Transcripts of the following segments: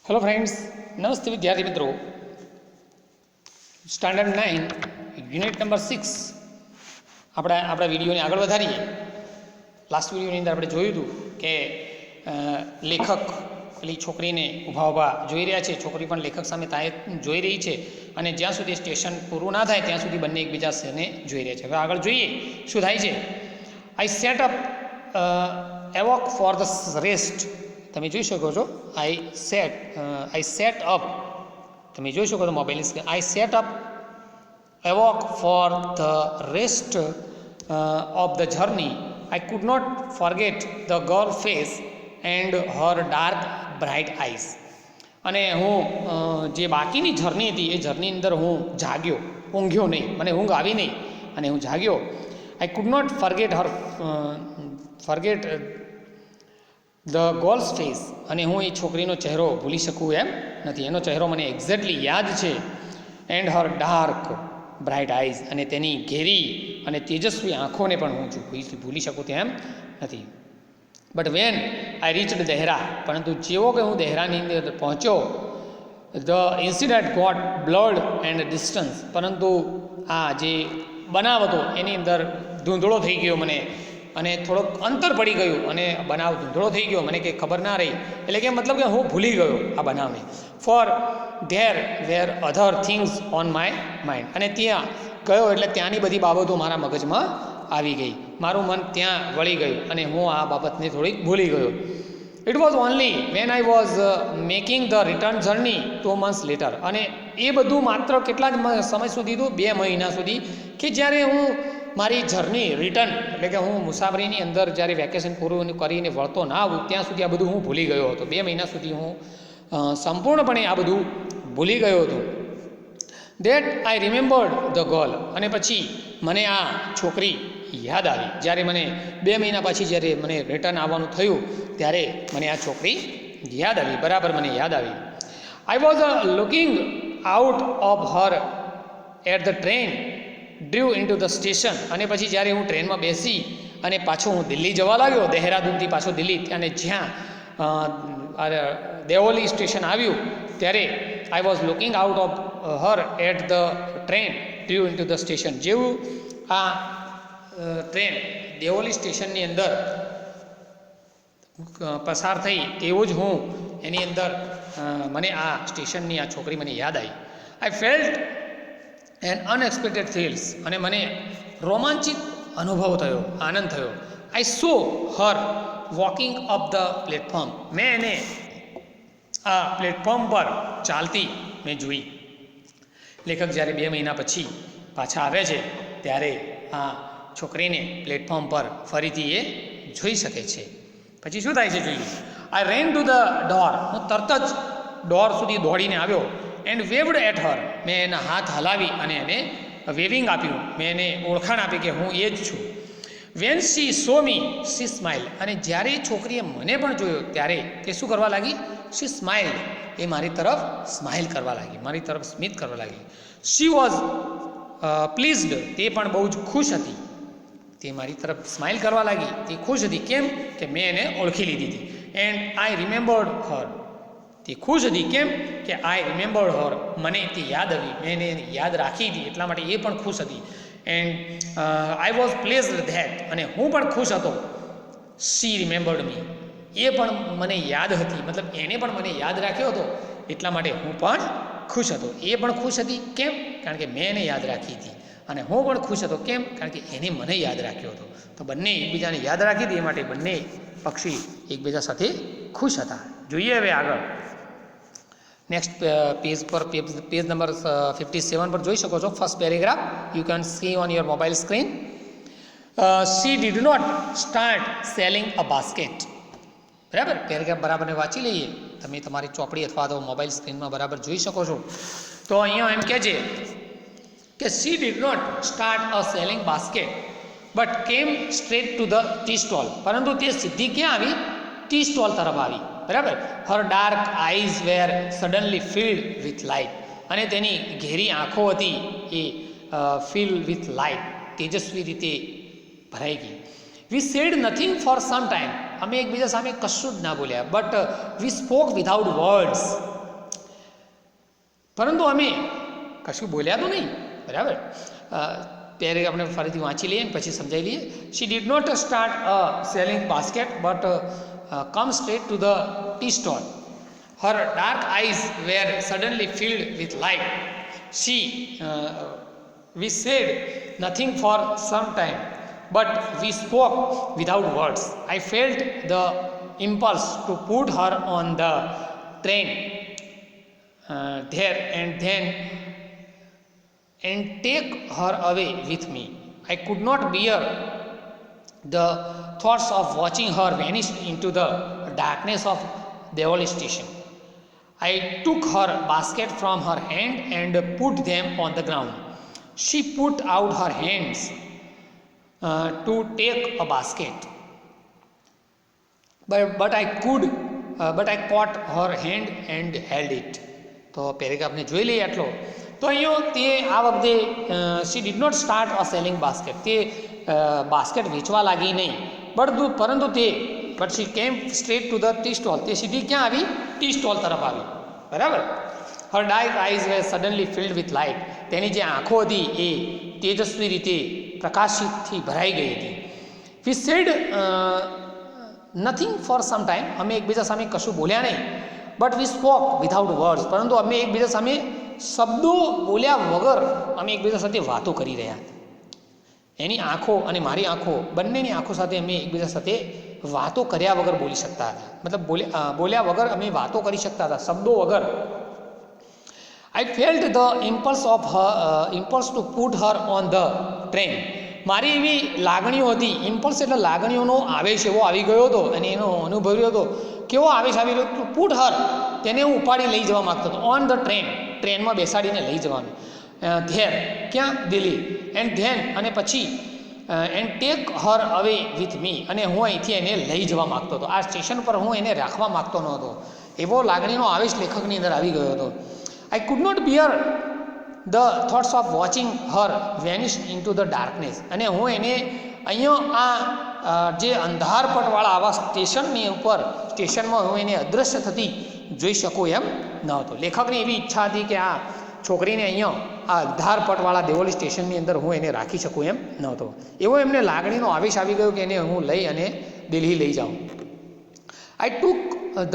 Hello friends, નમસ્તે વિદ્યાર્થી મિત્રો. સ્ટાન્ડર્ડ 9 યુનિટ નંબર 6 આપણા વિડીયોને આગળ વધારીએ. લાસ્ટ વિડીયોની અંદર આપણે જોયું હતું કે લેખક પેલી છોકરીને ઊભા જોઈ રહ્યા છે. છોકરી પણ લેખક સામે જોઈ રહી છે અને જ્યાં સુધી સ્ટેશન પૂરું ના થાય ત્યાં સુધી બંને એકબીજા સામે જોઈ રહ્યા છે. હવે આગળ જોઈએ શું થાય છે. I set up awoke for the rest. તમે જોઈ શકો છો આઈ સેટ અપ, તમે જોઈ શકો છો મોબાઈલની screen. I set up awoke for the rest of the journey. I could not forget the girl face and her dark bright eyes. અને હું જે બાકીની જર્ની હતી એ જર્ની અંદર હું જાગ્યો, ઊંઘ્યો નહીં, મને ઊંઘ આવી નહીં અને હું જાગ્યો. I could not forget the girl's face. અને હું એ છોકરીનો ચહેરો ભૂલી શકું એમ નથી. એનો ચહેરો મને એક્ઝેક્ટલી યાદ છે. And her dark bright eyes, અને તેની ઘેરી અને તેજસ્વી આંખોને પણ હું ભૂલી શકું તેમ નથી. But when I reached Dehra, પરંતુ જેવો કે હું દહેરાની અંદર પહોંચ્યો, the incident got blurred and distance. પરંતુ આ જે બનાવ હતો એની અંદર ધૂંધળો થઈ ગયો મને, અને થોડોક અંતર પડી ગયું અને બનાવ ધૂંધળો થઈ ગયો, મને કંઈ ખબર ના રહી. એટલે કે મતલબ કે હું ભૂલી ગયો આ બનાવને. Four there were other things on my mind. અને ત્યાં ગયો એટલે ત્યાંની બધી બાબતો મારા મગજમાં આવી ગઈ, મારું મન ત્યાં વળી ગયું અને હું આ બાબતને થોડીક ભૂલી ગયો. It was only when I was making the return journey 2 months letter. અને એ બધું માત્ર કેટલા જ સમય સુધી હતું, 2 મહિના સુધી, કે જ્યારે હું મારી જર્ની રિટર્ન, એટલે કે હું મુસાફરીની અંદર જ્યારે વેકેશન પૂરું કરીને વળતો ના આવું ત્યાં સુધી આ બધું હું ભૂલી ગયો હતો. 2 મહિના સુધી હું સંપૂર્ણપણે આ બધું ભૂલી ગયો હતો. That I રિમેમ્બર્ડ the girl. અને પછી મને આ છોકરી યાદ આવી. જ્યારે મને 2 મહિના પછી જ્યારે મને રિટર્ન આવવાનું થયું ત્યારે મને આ છોકરી યાદ આવી, બરાબર મને યાદ આવી. I was looking out of her at the train drive in to the station. અને પછી જ્યારે હું ટ્રેનમાં બેસી અને પાછો હું દિલ્હી જવા લાગ્યો, દહેરાદૂનથી પાછો દિલ્હી, અને જ્યાં દેવોલી સ્ટેશન આવ્યું ત્યારે I was looking out of her at the train drive in to the station. જેવું આ ટ્રેન દેવોલી સ્ટેશનની અંદર પસાર થઈ તેવું જ હું એની અંદર મને આ સ્ટેશનની આ છોકરી મને યાદ આવી. આઈ ફેલ્ટ એન્ડ અનએક્સપેક્ટેડ થ્રિલ્સ. અને મને રોમાંચિત અનુભવ થયો, આનંદ થયો. આઈ સો હર વોકિંગ અપ ધ પ્લેટફોર્મ. મેં એને આ પ્લેટફોર્મ પર ચાલતી મેં જોઈ. લેખક જ્યારે 2 મહિના પછી પાછા આવે છે ત્યારે આ છોકરીને પ્લેટફોર્મ પર ફરીથી એ જોઈ શકે છે. પછી શું થાય છે જોઈએ. I ran to the door. હું તરત જ ડોર સુધી દોડીને આવ્યો. And waved at her. મેં એના હાથ હલાવી અને એને વેવિંગ આપ્યું, મેં એને ઓળખાણ આપી કે હું એ જ છું. When she saw me she smile. અને જ્યારે એ છોકરીએ મને પણ જોયો ત્યારે તે શું કરવા લાગી? શી સ્માઇલ. એ મારી તરફ સ્માઇલ કરવા લાગી, મારી તરફ સ્મિત કરવા લાગી. She was pleased. તે પણ બહુ જ ખુશ હતી. તે મારી તરફ સ્માઇલ કરવા લાગી, તે ખુશ હતી. કેમ? કે મેં એને ઓળખી લીધી હતી. એન્ડ આઈ રિમેમ્બર્ડ હર. તે ખુશ હતી. કેમ? કે આઈ રિમેમ્બર્ડ હર. મને તે યાદ આવી, મેં એને યાદ રાખી હતી, એટલા માટે એ પણ ખુશ હતી. And I was pleased that. અને હું પણ ખુશ હતો. શી રિમેમ્બર્ડ મી. એ પણ મને યાદ હતી, મતલબ એને પણ મને યાદ રાખ્યો હતો, એટલા માટે હું પણ ખુશ હતો. એ પણ ખુશ હતી. કેમ? કારણ કે મેં એને યાદ રાખી હતી. અને હું પણ ખુશ હતો. કેમ? કારણ કે એને મને યાદ રાખ્યો હતો. તો બંને એકબીજાને યાદ રાખી હતી, એ માટે બંને પક્ષી એકબીજા સાથે ખુશ હતા. જોઈએ હવે આગળ. નેક્સ્ટ પેજ પર પેજ નંબર 57 પર જોઈ શકો છો. First paragraph you can see on your mobile screen. She did not start selling a basket. બરાબર, પેરેગ્રાફ બરાબરને વાંચી લઈએ. તમે તમારી ચોપડી અથવા તો મોબાઈલ સ્ક્રીનમાં બરાબર જોઈ શકો છો. તો અહીંયા એમ કહે છે કે she did not start a selling basket but came straight to the tea stall. પરંતુ તે સીધી ક્યાં આવી? ટી સ્ટોલ તરફ આવી. બરાબર. Her dark eyes were suddenly filled with light. અને તેની ઘેરી આંખો હતી એ ફિલ વિથ લાઇટ, તેજસ્વી રીતે ભરાઈ ગઈ. We said nothing for some time. અમે એકબીજા સામે કશું જ ના બોલ્યા. But we spoke without words. પરંતુ અમે કશું બોલ્યા તો નહીં, બરાબર. ત્યારે આપણે ફરીથી વાંચી લઈએ ને પછી સમજાવી લઈએ. She did not start a selling basket but come straight to the tea stall. Her dark eyes were suddenly filled with light. We said nothing for some time, but we spoke without words. I felt the impulse to put her on the train there and take her away with me. I could not bear the thoughts of watching her vanish into the darkness of Devoli station. I took her basket from her hand and put them on the ground. She put out her hands to take a basket, but I caught her hand and held it. તો પેરેગ્રાફને જોઈ લઈએ આટલો. તો અહીંયા તે આ વખતે she did not start a selling basket, તે બાસ્કેટ વેચવા લાગી નહીં, પરંતુ તે but she came straight to the tea stall, તે સીધી ક્યાં આવી? ટી સ્ટોલ તરફ આવી, બરાબર. Her dark eyes were suddenly filled with light. તેની જે આંખો હતી એ તેજસ્વી રીતે પ્રકાશિતથી ભરાઈ ગઈ હતી. We said nothing for some time. અમે એકબીજા સામે કશું બોલ્યા નહીં. But we spoke without words. પરંતુ અમે એકબીજા સામે શબ્દો બોલ્યા વગર અમે એકબીજા સાથે વાતો કરી રહ્યા હતા. એની આંખો અને મારી આંખો, બંનેની આંખો સાથે અમે એકબીજા સાથે વાતો કર્યા વગર બોલી શકતા હતા. મતલબ બોલ્યા વગર અમે વાતો કરી શકતા હતા, શબ્દો વગર. I felt the impulse to put her on the train. મારી એવી લાગણીઓ હતી. ઇમ્પલ્સ એટલે લાગણીઓનો આવેશ એવો આવી ગયો હતો અને એનો અનુભવ્યો હતો. કેવો આવેશ આવી રહ્યો? ટુ પુટ હર, તેને હું ઉપાડી લઈ જવા માગતો હતો. ઓન ધ ટ્રેન, ટ્રેનમાં બેસાડીને લઈ જવાનું. ધેર, ક્યાં? દિલ્હી. એન્ડ ધેન, અને પછી એન્ડ ટેક હર અવે વિથ મી, અને હું અહીંથી એને લઈ જવા માગતો હતો. આ સ્ટેશન પર હું એને રાખવા માગતો નહોતો. એવો લાગણીનો આવેશ લેખકની અંદર આવી ગયો હતો. I could not bear the thoughts of watching her vanish into the darkness. અને હું એને અહીંયા આ જે અંધારપટવાળા આવા સ્ટેશનમાં હું એને અદૃશ્ય થતી જોઈ શકું એમ ન હતો. લેખકની એવી ઈચ્છા હતી કે આ છોકરીને અહીંયા આ અંધારપટવાળા દેવોલી સ્ટેશનની અંદર હું એને રાખી શકું એમ ન હતો. એવો એમને લાગણીનો આવેશ આવી ગયો કે એને હું લઈ અને દિલ્હી લઈ જાઉં. I took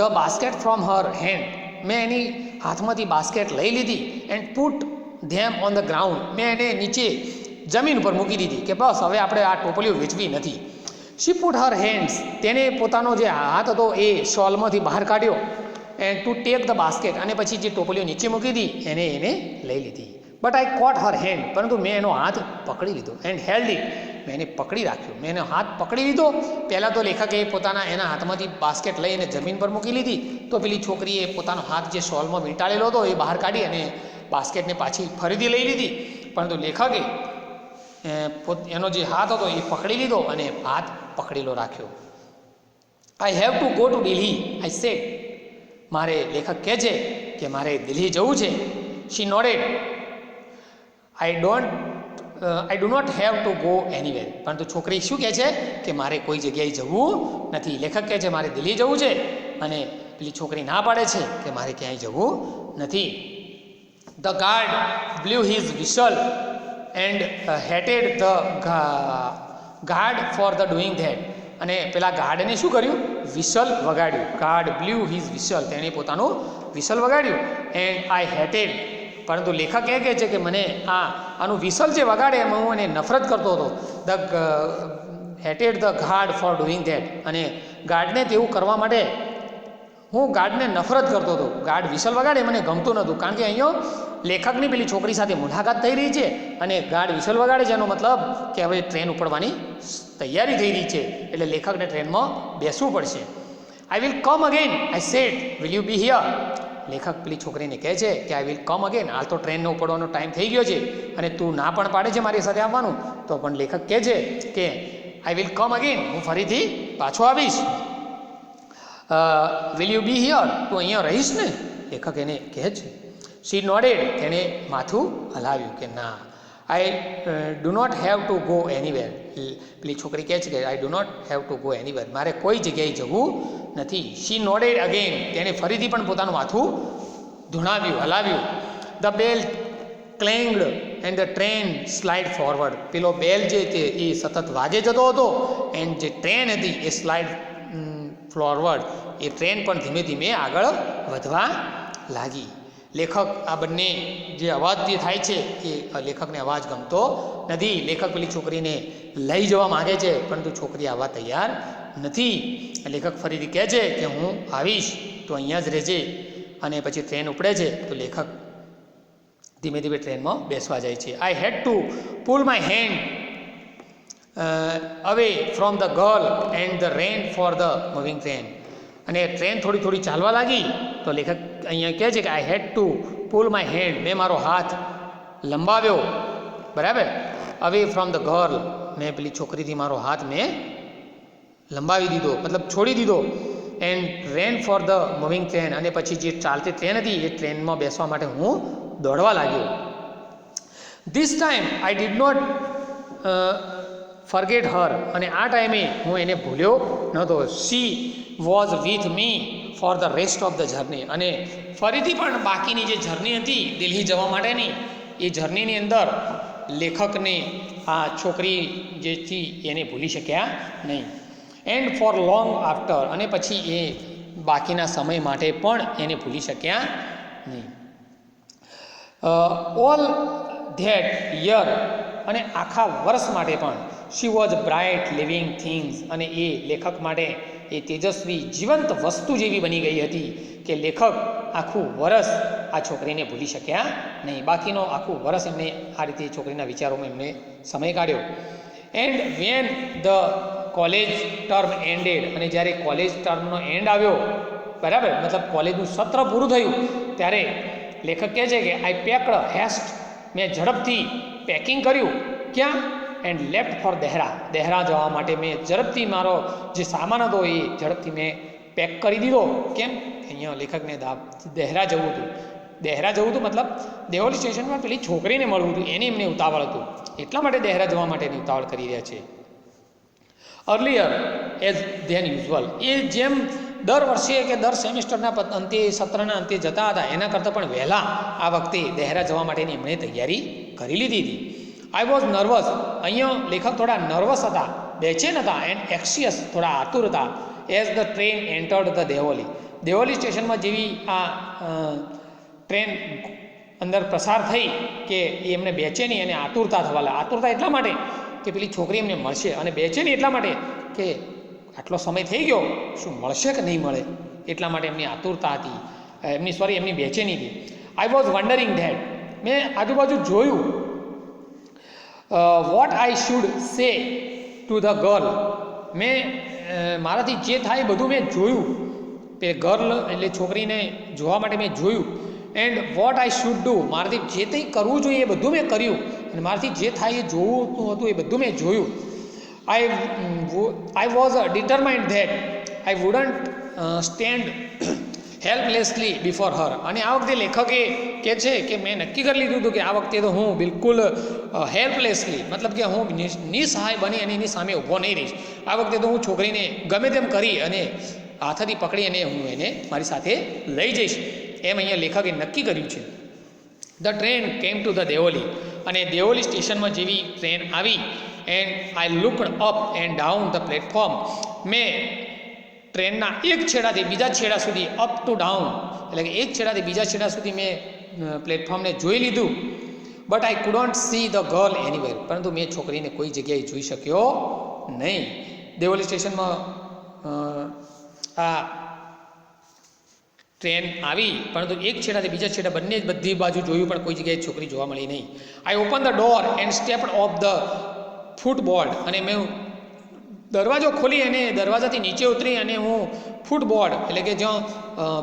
the basket from her hand. મેં એની હાથમાંથી બાસ્કેટ લઈ લીધી. And put them on the ground. મેં એને નીચે જમીન ઉપર મૂકી દીધી કે બસ હવે આપણે આ ટોપલીઓ વેચવી નથી. શી પુટ હર હેન્ડ્સ. તેને પોતાનો જે હાથ હતો એ શોલમાંથી બહાર કાઢ્યો. And to take the basket. અને પછી જે ટોપલીઓ નીચે મૂકી દીધી એને લઈ લીધી. But I caught her hand. પરંતુ મેં એનો હાથ પકડી લીધો. And held it. મેં એને પકડી રાખ્યો. મેં એનો હાથ પકડી લીધો. પહેલાં તો લેખકે એના હાથમાંથી બાસ્કેટ લઈને જમીન પર મૂકી લીધી. તો પેલી છોકરીએ પોતાનો હાથ જે શોલમાં વીંટાળેલો હતો એ બહાર કાઢી અને બાસ્કેટને પાછી ફરીથી લઈ લીધી. પરંતુ લેખકે એનો જે હાથ હતો એ પકડી લીધો અને હાથ પકડેલો રાખ્યો. I have to go to Delhi, I said. મારે, લેખક કહે છે કે મારે દિલ્હી જવું છે. She nodded. I do not have to go anywhere. પરંતુ છોકરી શું કહે છે કે મારે કોઈ જગ્યાએ જવું નથી. લેખક કહે છે મારે દિલ્હી જવું છે અને પેલી છોકરી ના પાડે છે કે મારે ક્યાંય જવું નથી. The guard blew his whistle and hated the guard for the doing that. અને પેલા ગાર્ડને શું કર્યું? વિસલ વગાડ્યું. Guard blew his whistle. તેણે પોતાનું વિસલ વગાડ્યું. And I hated. પરંતુ લેખક એ કહે છે કે મને આનું વિસલ જે વગાડે એમાં હું એને નફરત કરતો હતો. Hated the guard for doing that. અને ગાર્ડને તેવું કરવા માટે હું ગાર્ડને નફરત કરતો હતો. ગાર્ડ વિસલ વગાડે મને ગમતું નહોતું. કારણ કે અહીંયા લેખકની પેલી છોકરી સાથે મુલાકાત થઈ રહી છે અને ગાર્ડ વિસલ વગાડે છે. એનો મતલબ કે હવે ટ્રેન ઉપડવાની તૈયારી થઈ રહી છે એટલે લેખકને ટ્રેનમાં બેસવું પડશે. I will come again, I said. Will you be here. લેખક પેલી છોકરીને કહે છે કે આઈ વિલ કમ અગેન. હાલ તો ટ્રેનનો ઉપડવાનો ટાઈમ થઈ ગયો છે અને તું ના પણ પાડે છે મારી સાથે આવવાનું. તો પણ લેખક કહે છે કે આઈ વિલ કમ અગેન. હું ફરીથી પાછો આવીશ. Will you be here. તું અહીંયા રહીશ ને? લેખક એને કહે છે. She nodded. તેણે માથું હલાવ્યું કે ના. I do not have to go anywhere. પેલી છોકરી કહે છે કે I do not have to go anywhere. મારે કોઈ જગ્યાએ જવું નથી. She nodded again. તેણે ફરીથી પણ પોતાનું માથું ધુણાવ્યું, હલાવ્યું. The bell clanged and the train slid forward. પેલો બેલ જે તે એ સતત વાગે જતો હતો એન્ડ જે ટ્રેન હતી એ સ્લાઇડ ફોરવર્ડ, એ ટ્રેન પણ ધીમે ધીમે આગળ વધવા લાગી. લેખક આ બંને જે અવાજ જે થાય છે એ લેખકને અવાજ ગમતો નથી. લેખક પેલી છોકરીને લઈ જવા માગે છે પરંતુ છોકરી આવવા તૈયાર નથી. લેખક ફરીથી કહે છે કે હું આવીશ, તો અહીંયા જ રહેજે. અને પછી ટ્રેન ઉપડે છે તો લેખક ધીમે ધીમે ટ્રેનમાં બેસવા જાય છે. I had to pull my hand away from the girl and the ran for the moving train. અને ટ્રેન થોડી થોડી ચાલવા લાગી તો લેખક અહીંયા કહે છે કે આઈ had to pull my hand, મેં મારો હાથ લંબાવ્યો, બરાબર, અવે ફ્રોમ ધ ગર્લ, મેં પેલી છોકરીથી મારો હાથ મેં લંબાવી દીધો, મતલબ છોડી દીધો. And rain for the moving train, અને પછી જે ચાલતી ટ્રેન હતી એ ટ્રેનમાં બેસવા માટે હું દોડવા લાગ્યો. This time I did not forget her, અને આ ટાઈમે હું એને ભૂલ્યો નહોતો. She was with me for the rest of the journey, અને ફરીથી પણ બાકીની જે જર્ની હતી દિલ્હી જવા માટેની, એ જર્નીની અંદર લેખકને આ છોકરી જે હતી એને ભૂલી શક્યા નહીં. એન્ડ ફોર લોંગ આફ્ટર, અને પછી એ બાકીના સમય માટે પણ એને ભૂલી શક્યા નહીં. ઓલ ધેટ યર, અને આખા વર્ષ માટે પણ she was bright living things, અને એ લેખક માટે એ તેજસ્વી જીવંત વસ્તુ જેવી બની ગઈ હતી કે લેખક આખું વર્ષ આ છોકરીને ભૂલી શક્યા નહીં. બાકીનો આખું વર્ષ એમને આ રીતે છોકરીના વિચારોમાં એમને સમય કાઢ્યો. And when the college term ended, અને જ્યારે કોલેજ ટર્મનો એન્ડ આવ્યો, બરાબર, મતલબ કોલેજનું સત્ર પૂરું થયું, ત્યારે લેખક કહે છે કે આઈ પેકડ હેસ્ટ, મેં ઝડપથી પેકિંગ કર્યું. ક્યાં? And left four Dehra, Dehra જવા માટે મેં ઝડપથી મારો જે સામાન હતો એ ઝડપથી મેં પેક કરી દીધો. કેમ? અહીંયા લેખકને દેહરા જવું હતું. દેહરા જવું હતું મતલબ દેવોલી સ્ટેશનમાં પેલી છોકરીને મળવું હતું, એની એમને ઉતાવળ હતું, એટલા માટે દેહરા જવા માટેની ઉતાવળ કરી રહ્યા છે. અર્લિયર એઝ ધેન યુઝ્યુઅલ, એ જેમ દર વર્ષે કે દર સેમિસ્ટરના અંતે, સત્રના અંતે જતા હતા એના કરતાં પણ વહેલા આ વખતે દેહરા જવા માટેની એમણે તૈયારી કરી લીધી હતી. આઈ વોઝ નર્વસ, અહીંયા લેખક થોડા નર્વસ હતા, બેચેન હતા, એન્ડ એક્સિયસ, થોડા આતુર હતા. As the train entered the Deoli, Deoli સ્ટેશનમાં જેવી આ ટ્રેન અંદર પ્રસાર થઈ કે એ એમને બેચેની અને આતુરતા થવા લાગી. આતુરતા એટલા માટે કે પેલી છોકરી એમને મળશે, અને બેચેની એટલા માટે કે આટલો સમય થઈ ગયો, શું મળશે કે નહીં મળે, એટલા માટે એમની આતુરતા હતી, એમની બેચેની હતી. આઈ વોઝ વન્ડરિંગ ધેટ, મેં આજુબાજુ જોયું. વોટ આઈ શુડ સે ટુ ધ ગર્લ, મેં મારાથી જે થાય બધું મેં જોયું. તે ગર્લ એટલે છોકરીને જોવા માટે મેં જોયું. And what I should do, મારાથી જે કંઈ કરવું જોઈએ એ બધું મેં કર્યું, અને મારાથી જે થાય એ જોવું હતું એ બધું મેં જોયું. I was determined that I wouldn't stand helplessly before her, અને આ વખતે લેખકે કહે છે કે મેં નક્કી કરી લીધું હતું કે આ વખતે તો હું બિલકુલ હેલ્પલેસલી, મતલબ કે હું નિસહાય બની અને એની સામે ઊભો નહીં રહીશ. આ વખતે તો હું છોકરીને ગમે તેમ કરી અને હાથથી પકડી અને હું એને મારી સાથે લઈ જઈશ, એમ અહીંયા લેખકે નક્કી કર્યું છે. The train came to the Deoli, અને દેવોલી સ્ટેશનમાં જેવી ટ્રેન આવી, and I looked up and down the platform, મેં ટ્રેનના એક છેડાથી બીજા છેડા સુધી, અપ ટુ ડાઉન એટલે કે એક છેડાથી બીજા છેડા સુધી મેં પ્લેટફોર્મને જોઈ લીધું. But I couldn't see the girl anywhere, પરંતુ મેં છોકરીને કોઈ જગ્યાએ જોઈ શક્યો નહીં. દેવોલી સ્ટેશનમાં આ ટ્રેન આવી, પરંતુ એક છેડાથી બીજા છેડા બંને જ બધી બાજુ જોયું પણ કોઈ જગ્યાએ છોકરી જોવા મળી નહીં. I open the door and stepped of the footboard, અને મેં દરવાજો ખોલી અને દરવાજાથી નીચે ઉતરી અને હું ફૂટબોર્ડ એટલે કે જ્યાં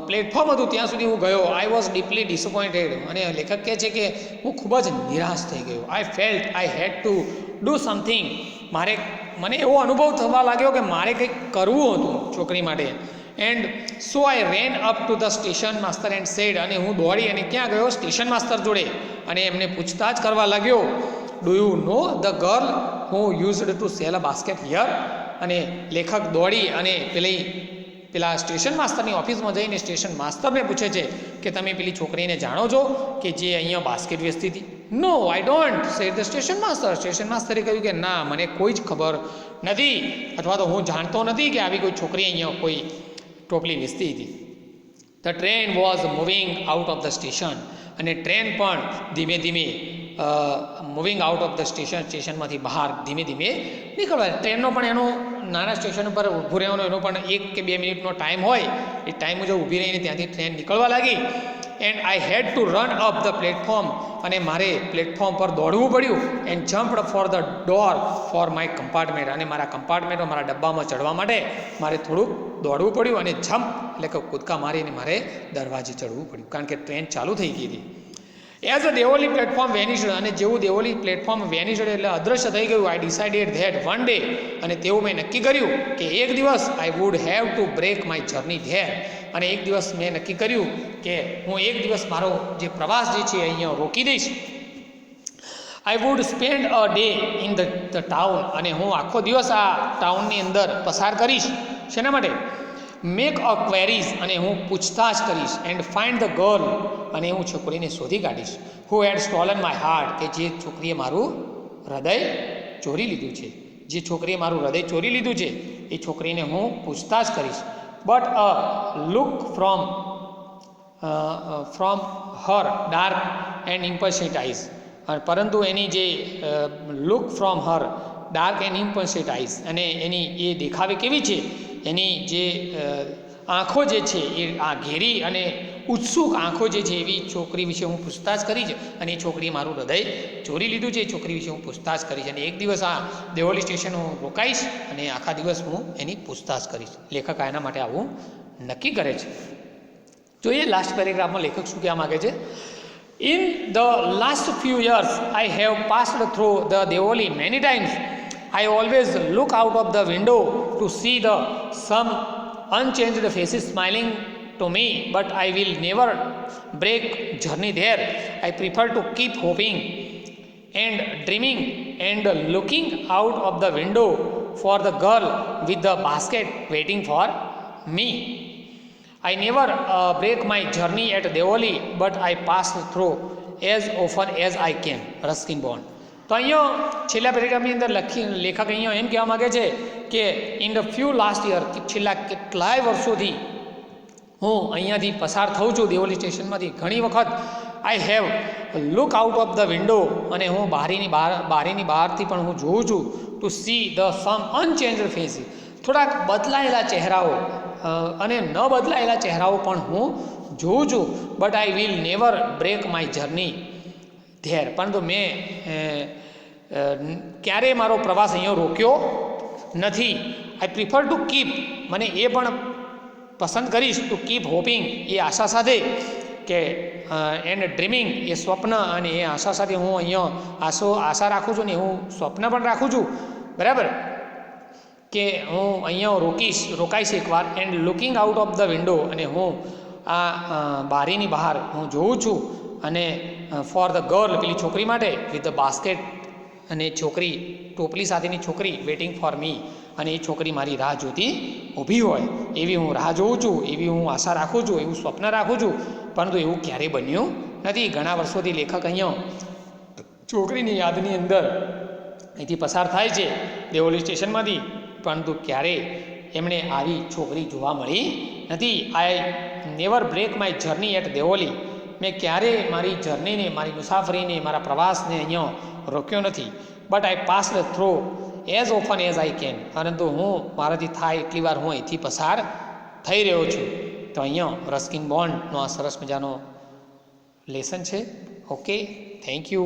પ્લેટફોર્મ હતું ત્યાં સુધી હું ગયો. આઈ વોઝ ડીપલી ડિસઅપોઇન્ટેડ, અને લેખક કહે છે કે હું ખૂબ જ નિરાશ થઈ ગયો. I felt I had to do something, મને એવો અનુભવ થવા લાગ્યો કે મારે કંઈક કરવું હતું છોકરી માટે. And so I rain up to the station master and said, અને હું દોડી અને ક્યાં ગયો? સ્ટેશન માસ્ટર જોડે, અને એમને પૂછતાછ કરવા લાગ્યો. Do you know the girl who used to sell a basket here, અને લેખક દોડી અને પેલી પેલા સ્ટેશન માસ્તરની ઓફિસમાં જઈને સ્ટેશન માસ્તરને પૂછે છે કે તમે પેલી છોકરીને જાણો છો કે જે અહીંયા બાસ્કેટ વેચતી હતી? No, I don't, said the station master. Station માસ્તરે કહ્યું કે ના, મને કોઈ જ ખબર નથી, અથવા તો હું જાણતો નથી કે આવી કોઈ છોકરી અહીંયા કોઈ ટોપલી વેચતી હતી. The train was moving out of the station, અને ટ્રેન પણ ધીમે ધીમે moving out of the station, સ્ટેશનમાંથી બહાર ધીમે ધીમે નીકળવા. ટ્રેનનો પણ એનો નાના સ્ટેશન ઉપર ઊભું રહેવાનો એનો પણ 1 કે 2 મિનિટનો ટાઈમ હોય, એ ટાઈમ મુજબ ઊભી રહીને ત્યાંથી ટ્રેન નીકળવા લાગી. And I had to run up the platform, અને મારે પ્લેટફોર્મ પર દોડવું પડ્યું. And jumped for the door for my compartment, અને મારા કમ્પાર્ટમેન્ટમાં મારા ડબ્બામાં ચડવા માટે મારે થોડુંક દોડવું પડ્યું, અને જમ્પ એટલે કે કૂદકા મારીને મારે દરવાજે ચડવું પડ્યું, કારણ કે ટ્રેન ચાલુ થઈ ગઈ હતી. એઝ અ દેવોલી પ્લેટફોર્મ વેનિશ્ડ, અને જેવું દેવોલી પ્લેટફોર્મ વેનિશ્ડ એટલે અદૃશ્ય થઈ ગયું. I decided that one day, અને તેવું મેં નક્કી કર્યું કે એક દિવસ I would have to break my journey there, અને એક દિવસ મેં નક્કી કર્યું કે હું એક દિવસ મારો જે પ્રવાસ જે છે અહીંયા રોકી દઈશ. I would spend a day in the town, અને હું આખો દિવસ આ ટાઉનની અંદર પસાર કરીશ. શેના માટે? મેક અ ક્વેરીઝ, અને હું પૂછતાછ કરીશ. એન્ડ ફાઇન્ડ ધ ગર્લ, અને હું છોકરીને શોધી કાઢીશ. હુ હેડ સ્ટોલન માય હાર્ટ, કે જે છોકરીએ મારું હૃદય ચોરી લીધું છે. જે છોકરીએ મારું હૃદય ચોરી લીધું છે એ છોકરીને હું પૂછતાછ કરીશ. But a look from her dark and impulsive eyes, પરંતુ એની જે look from her dark and impulsive eyes, અને એની એ દેખાવે કેવી છે, એની જે આંખો જે છે એ આ ઘેરી અને ઉત્સુક આંખો જે છે એવી છોકરી વિશે હું પૂછતાછ કરી છે. અને એ છોકરીએ મારું હૃદય ચોરી લીધું છે, એ છોકરી વિશે હું પૂછતાછ કરી છે. અને એક દિવસ આ દેવોલી સ્ટેશન હું રોકાઈશ, અને આખા દિવસ હું એની પૂછતાછ કરીશ. લેખક એના માટે આવું નક્કી કરે છે. જોઈએ લાસ્ટ પેરેગ્રાફમાં લેખક શું કહેવા માગે છે. In the last few years I have passed through the Deoli many times. I always look out of the window to see some unchanged faces smiling to me, but I will never break journey there. I prefer to keep hoping and dreaming and looking out of the window for the girl with the basket waiting for me. I never break my journey at Devoli, but I pass through as often as I can. Ruskin Bond. તો અહીંયા છેલ્લા પેરેગ્રાફની અંદર લેખક અહીંયા એમ કહેવા માગે છે કે in the few last year, છેલ્લા કેટલાય વર્ષોથી હું અહીંયાથી પસાર થઉં છું દેવોલી સ્ટેશનમાંથી ઘણી વખત. I have look out of the window, અને હું બારીની બહારથી પણ હું જોઉં છું to see the some unchanged face, થોડાક બદલાયેલા ચહેરાઓ અને ન બદલાયેલા ચહેરાઓ પણ હું જોઉં છું. But I will never break my journey there, પરંતુ મેં ક્યારેય મારો પ્રવાસ અહીંયા રોક્યો નથી. આઈ પ્રિફર ટુ કીપ, મને એ પણ પસંદ કરીશ ટુ કીપ હોપિંગ, એ આશા સાથે કે એન્ડ ડ્રીમિંગ, એ સ્વપ્ન, અને એ આશા સાથે હું અહીંયા આશા રાખું છું, ને હું સ્વપ્ન પણ રાખું છું, બરાબર, કે હું અહીંયા રોકાઈશ એકવાર. And looking out of the window, અને હું આ બારીની બહાર હું જોઉં છું, અને ફોર ધ ગર્લ, પેલી છોકરી માટે, વિથ ધ બાસ્કેટ, અને છોકરી ટોપલી સાથેની છોકરી વેઇટિંગ ફોર મી, અને એ છોકરી મારી રાહ જોતી ઊભી હોય એવી હું રાહ જોઉં છું, એવી હું આશા રાખું છું, એવું સ્વપ્ન રાખું છું, પરંતુ એવું ક્યારેય બન્યું નથી. ઘણા વર્ષોથી લેખક અહીંયા છોકરીની યાદની અંદર અહીંથી પસાર થાય છે દેવોલી સ્ટેશનમાંથી, પરંતુ ક્યારેય એમણે આવી છોકરી જોવા મળી નથી. I never break my journey at Deoli, મેં ક્યારેય મારી જર્નીને, મારી મુસાફરીને, મારા પ્રવાસને અહીંયા રોક્યો નથી. But I passed throw as often as I can, પરંતુ હું મારાથી થાય એટલી વાર હું અહીંથી પસાર થઈ રહ્યો છું. તો અહીંયા રસ્કિન બોન્ડનો આ સરસ મજાનો લેસન છે. Okay, thank you.